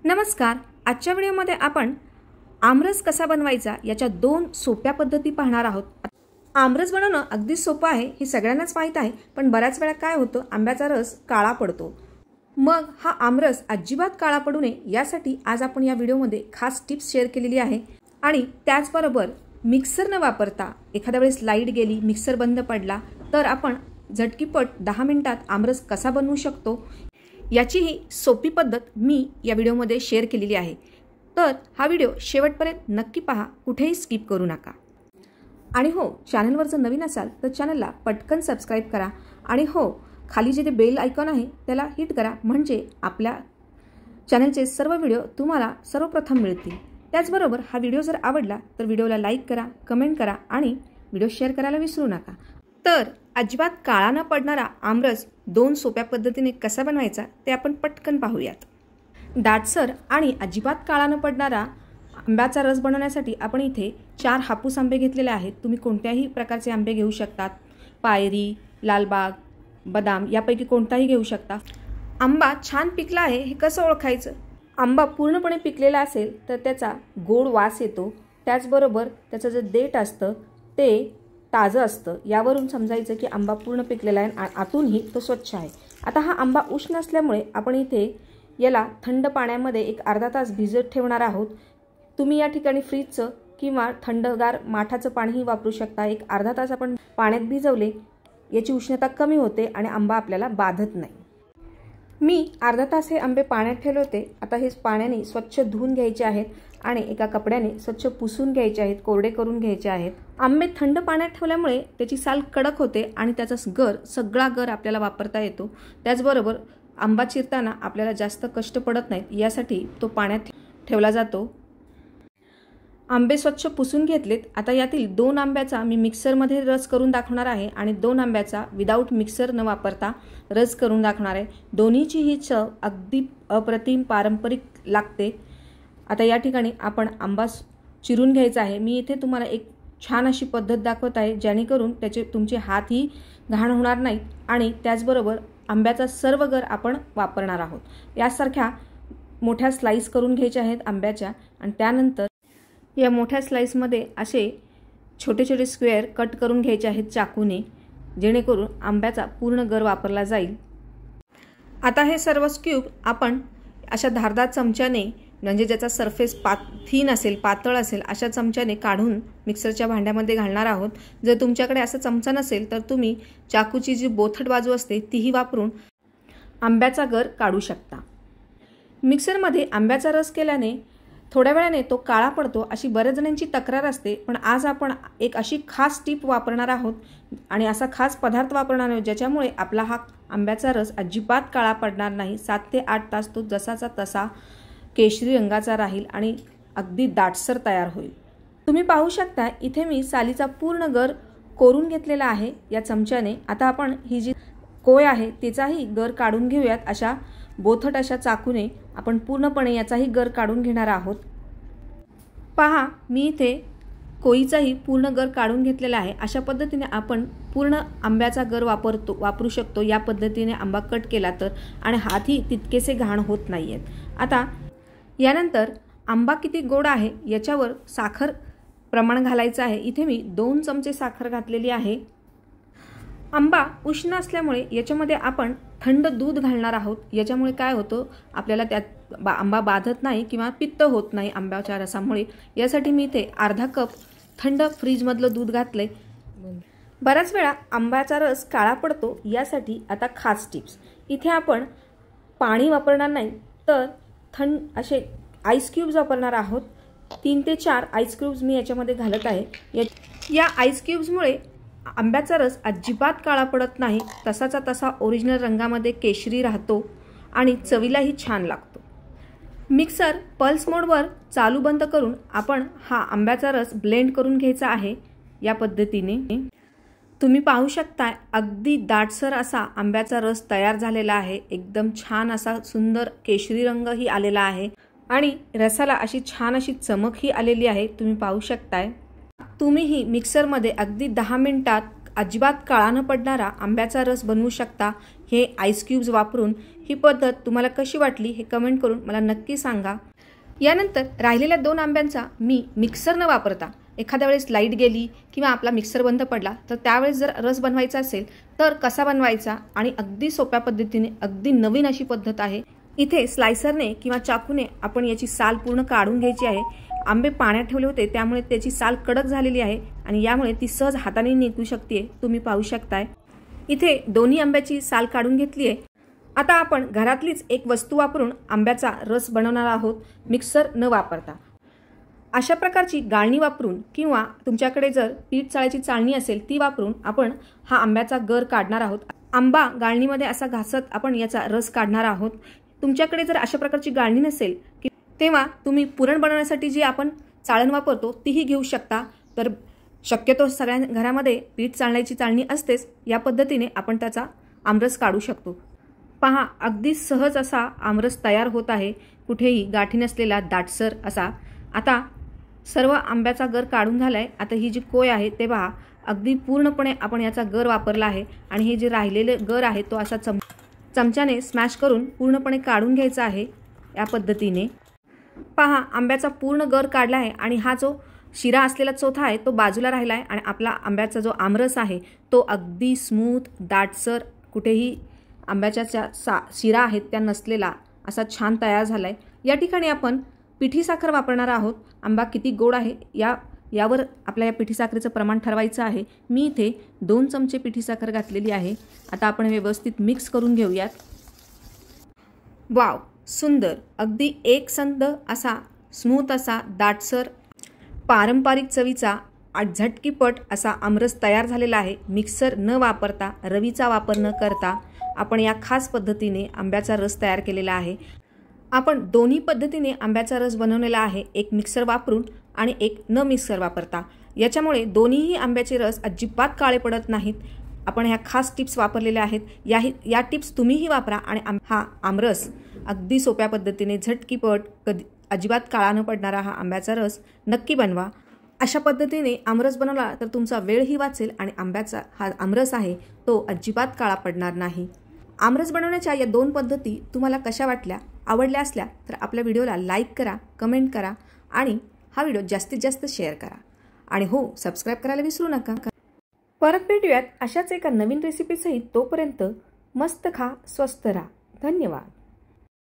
नमस्कार। आजच्या व्हिडिओमध्ये आपण आमरस कसा बनवायचा याच्या 2 सोप्या पद्धती पाहणार आहोत। आमरस बनवणं अगदी सोपं आहे हे सगळ्यांनाच माहित आहे, पण बऱ्याच वेळा काय होतं आंब्याचा रस काळा पडतो। मग हा आमरस अजिबात काळा पडू नये यासाठी आज आपण या व्हिडिओमध्ये खास टिप्स शेअर केलेली आहे। आणि त्याचबरोबर मिक्सर न वापरता एखाद्या वेळेस लाईट गेली, मिक्सर बंद पडला तर आपण झटकीपट 10 मिनिटात आमरस कसा बनवू शकतो याची ही सोपी पद्धत मी या व्हिडिओमध्ये शेअर केलेली आहे। तर हा व्हिडिओ शेवटपर्यंत नक्की पहा, कुठेही स्किप करू नका। आणि हो, चॅनलवर जर नवीन असाल तर चॅनलला पटकन सबस्क्राइब करा आणि हो, खाली जे बेल आयकॉन आहे त्याला हिट करा, म्हणजे आपल्या चॅनलचे सर्व व्हिडिओ तुम्हाला सर्वप्रथम मिळतील। त्याचबरोबर हा व्हिडिओ जर आवडला तर व्हिडिओला लाईक करा, कमेंट करा आणि व्हिडिओ शेअर करायला विसरू नका। तर अजिबात काळा न पडणारा आमरस 2 सोप्या पद्धतीने कसा बनवायचा ते आपण पटकन पाहूयात। दाटसर आणि अजिबात काळा न पडणारा आंब्याचा रस बनवण्यासाठी आपण इथे 4 हापूस आंबे घेतलेले आहेत। तुम्ही कोणत्याही प्रकारचे आंबे घेऊ शकतात, पायरी, लालबाग, बदाम यापैकी कोणताही घेऊ शकता। आंबा छान पिकला आहे हे कसं ओळखायचं? आंबा पूर्णपणे पिकलेला असेल तर त्याचा गोड वास येतो, त्याचबरोबर त्याचं जे देठ असतं ते ताजं असतं, यावरून समजायचं की आंबा पूर्ण पिकलेला आहे आणि आतूनही तो स्वच्छ आहे। आता हा आंबा उष्ण असल्यामुळे आपण इथे याला थंड पाण्यामध्ये एक अर्धा तास भिजत ठेवणार आहोत। तुम्ही या ठिकाणी फ्रीजचं किंवा थंडगार माठाचं पाणीही वापरू शकता। एक अर्धा तास आपण पाण्यात भिजवले, याची उष्णता कमी होते आणि आंबा आपल्याला बाधत नाही। मी अर्धा तास हे आंबे पाण्यात ठेवले होते। आता हे पाण्याने स्वच्छ धुवून घ्यायचे आहेत आणि एका कपड्याने स्वच्छ पुसून घ्यायचे आहेत, कोरडे करून घ्यायचे आहेत। आंबे थंड पाण्यात ठेवल्यामुळे त्याची साल कडक होते आणि त्याचा सगळा गर आपल्याला वापरता येतो। त्याचबरोबर आंबा चिरताना आपल्याला जास्त कष्ट पडत नाहीत, यासाठी तो पाण्यात ठेवला जातो। आंबे स्वच्छ पुसून घेतलेत। आता यातील 2 आंब्याचा मी मिक्सरमध्ये रस करून दाखवणार आहे आणि 2 आंब्याचा विदाऊट मिक्सर न वापरता रस करून दाखवणार आहे। दोन्हीची ही चव अगदी अप्रतिम पारंपरिक लागते। आता या ठिकाणी आपण आंबा चिरून घ्यायचा आहे। मी इथे तुम्हाला एक छान अशी पद्धत दाखवत आहे, जेणेकरून तुमचे हातही घाण होणार नाहीत आणि त्याचबरोबर आंब्याचा सर्व गर आपण वापरणार आहोत। यासारख्या मोठ्या स्लाइस करून घ्यायच्या आहेत आंब्याच्या आणि त्यानंतर या मोठ्या स्लाइसमध्ये असे छोटे छोटे स्क्वेअर कट करून घ्यायचे आहेत चाकूने, जेणेकरून आंब्याचा पूर्ण गर वापरला जाईल। आता हे सर्व क्यूब आपण अशा धारदार चमच्याने, म्हणजे ज्याचा सरफेस थिन असेल, पातळ असेल, अशा चमच्याने काढून मिक्सरच्या भांड्यामध्ये घालणार आहोत। जर तुमच्याकडे असा चमचा नसेल तर तुम्ही चाकूची जी बोथट बाजू असते तीही वापरून आंब्याचा गर काढू शकता। मिक्सरमध्ये आंब्याचा रस केल्याने थोड्या वेळाने तो काळा पडतो अशी बऱ्याच जणांची तक्रार असते, पण आज आपण एक अशी खास टिप वापरणार आहोत आणि असा खास पदार्थ वापरणार आहोत ज्याच्यामुळे आपला हा आंब्याचा रस अजिबात काळा पडणार नाही। 7 ते 8 तास तो जसाचा तसा केशरी रंगाचा राहील आणि अगदी दाटसर तयार होईल। तुम्ही पाहू शकता इथे मी सालीचा पूर्ण गर कोरून घेतलेला आहे या चमच्याने। आता आपण ही जी कोय आहे तिचाही गर काढून घेऊयात। अशा बोथट अशा चाकूने आपण पूर्णपणे याचाही गर काढून घेणार आहोत। पहा, मी इथे कोईचाही पूर्ण गर काढून घेतलेला आहे। अशा पद्धतीने आपण पूर्ण आंब्याचा गर वापरू शकतो या पद्धतीने आंबा कट केला तर, आणि हातही तितकेसे घाण होत नाहीयेत। आता यानंतर आंबा किती गोड आहे याच्यावर साखर प्रमाण घालायचं आहे। इथे मी 2 चमचे साखर घातलेली आहे। आंबा उष्ण असल्यामुळे याच्यामध्ये आपण थंड दूध घालणार आहोत। याच्यामुळे काय होतं, आपल्याला त्यात आंबा बाधत नाही किंवा पित्त होत नाही आंब्याच्या रसामुळे। यासाठी मी इथे अर्धा कप थंड फ्रीजमधलं दूध घातले। बऱ्याच वेळा आंब्याचा रस काळा पडतो, यासाठी आता खास टिप्स। इथे आपण पाणी वापरणार नाही तर असे आईस क्यूब्स वापरणार आहोत। 3 ते 4 आईस क्यूब्स मी याच्यामध्ये घालत आहे। या आईस क्यूब्समुळे आंब्याचा रस अजिबात काळा पडत नाही, तसाचा तसा ओरिजिनल रंगामध्ये केशरी राहतो आणि चवीलाही छान लागतो। मिक्सर पल्स मोडवर चालू बंद करून आपण हा आंब्याचा रस ब्लेंड करून घ्यायचा आहे या पद्धतीने। तुम्ही पाहू शकता अगदी दाटसर असा आंब्याचा रस तयार झालेला आहे। एकदम छान असा सुंदर केशरी रंगही आलेला आहे आणि रसाला अशी छान अशी चमकही आलेली आहे, तुम्ही पाहू शकताय। तुम्हीही मिक्सरमध्ये अगदी 10 मिनिटात अजिबात काळा न पडणारा आंब्याचा रस बनवू शकता। हे आईस क्यूब्स वापरून ही पद्धत तुम्हाला कशी वाटली हे कमेंट करून मला नक्की सांगा। यानंतर राहिलेल्या 2 आंब्यांचा मी मिक्सर न वापरता, एखाद्या वेळेस लाईट गेली किंवा आपला मिक्सर बंद पडला तर त्यावेळेस जर रस बनवायचा असेल तर कसा बनवायचा आणि अगदी सोप्या पद्धतीने, अगदी नवीन अशी पद्धत आहे। इथे स्लायसरने किंवा चाकूने आपण याची साल पूर्ण काढून घ्यायची आहे। आंबे पाण्यात ठेवले होते त्यामुळे त्याची साल कडक झालेली आहे आणि यामुळे ती सहज हाताने निघू शकते, तुम्ही पाहू शकताय। इथे दोन्ही आंब्याची साल काढून घेतली आहे। आता आपण घरातलीच एक वस्तू वापरून आंब्याचा रस बनवणार आहोत, मिक्सर न वापरता। अशा प्रकारची गाळणी वापरून किंवा तुमच्याकडे जर पीठ चाळायची चाळणी असेल ती वापरून आपण हा आंब्याचा गर काढणार आहोत। आंबा गाळणीमध्ये असा घासत आपण याचा रस काढणार आहोत। तुमच्याकडे जर अशा प्रकारची गाळणी नसेल तेव्हा तुम्ही पुरण बनवण्यासाठी जी आपण चाळण वापरतो तीही घेऊ शकता। तर शक्यतो सगळ्या घरामध्ये पीठ चाळण्याची चाळणी असतेच, या पद्धतीने आपण त्याचा आमरस काढू शकतो। पहा, अगदी सहज असा आमरस तयार होत आहे, कुठेही गाठी नसलेला दाटसर असा। आता सर्व आंब्याचा गर काढून झालाय। आता ही जी कोय आहे ते पहा, अगदी पूर्णपणे आपण याचा गर वापरला आहे आणि हे जे राहिलेले गर आहे तो असा चमच्याने स्मॅश करून पूर्णपणे काढून घ्यायचा आहे। या पद्धतीने पहा, आंब्याचा पूर्ण गर काढला आहे आणि हा जो शिरा असलेला चोथा आहे तो बाजूला राहिला आहे आणि आपला आंब्याचा जो आमरस आहे तो अगदी स्मूथ, दाटसर, कुठेही आंब्याच्या शिरा आहेत त्या नसलेला असा छान तयार झालाय। या ठिकाणी आपण पिठी साखर वापरणार आहोत। आंबा किती गोड आहे यावर आपल्या या पिठी साखरेचं प्रमाण ठरवायचं आहे। मी इथे 2 चमचे पिठी साखर घातलेली आहे। आता आपण व्यवस्थित मिक्स करून घेऊयात। वाव, सुंदर, अगदी एकसंध असा, स्मूथ असा, दाटसर, पारंपरिक चवीचा झटकीपट असा आमरस तयार झालेला आहे। मिक्सर न वापरता, रवीचा वापर न करता आपण या खास पद्धतीने आंब्याचा रस तयार केलेला आहे। आपण दोन्ही पद्धतीने आंब्याचा रस बनवलेला आहे, एक मिक्सर वापरून आणि एक न मिक्सर वापरता। याच्यामुळे दोन्हीही आंब्याचे रस अजिबात काळे पडत नाहीत। आपण ह्या खास टिप्स वापरलेल्या आहेत। या टिप्स तुम्हीही वापरा आणि हा आमरस अगदी सोप्या पद्धतीने, झटकीपट, अजिबात काळा न पडणारा हा आंब्याचा रस नक्की बनवा। अशा पद्धतीने आमरस बनवला तर तुमचा वेळही वाचेल आणि आंब्याचा हा आमरस आहे तो अजिबात काळा पडणार नाही। आमरस बनवण्याच्या या 2 पद्धती तुम्हाला कशा वाटल्या, आवडल्या असल्या तर आपल्या व्हिडिओला लाईक करा, कमेंट करा आणि हा व्हिडिओ जास्तीत जास्त शेअर करा आणि हो, सबस्क्राईब करायला विसरू नका। परत भेटूयात अशाच एका नवीन रेसिपीसहित। तोपर्यंत मस्त खा, स्वस्त राहा। धन्यवाद।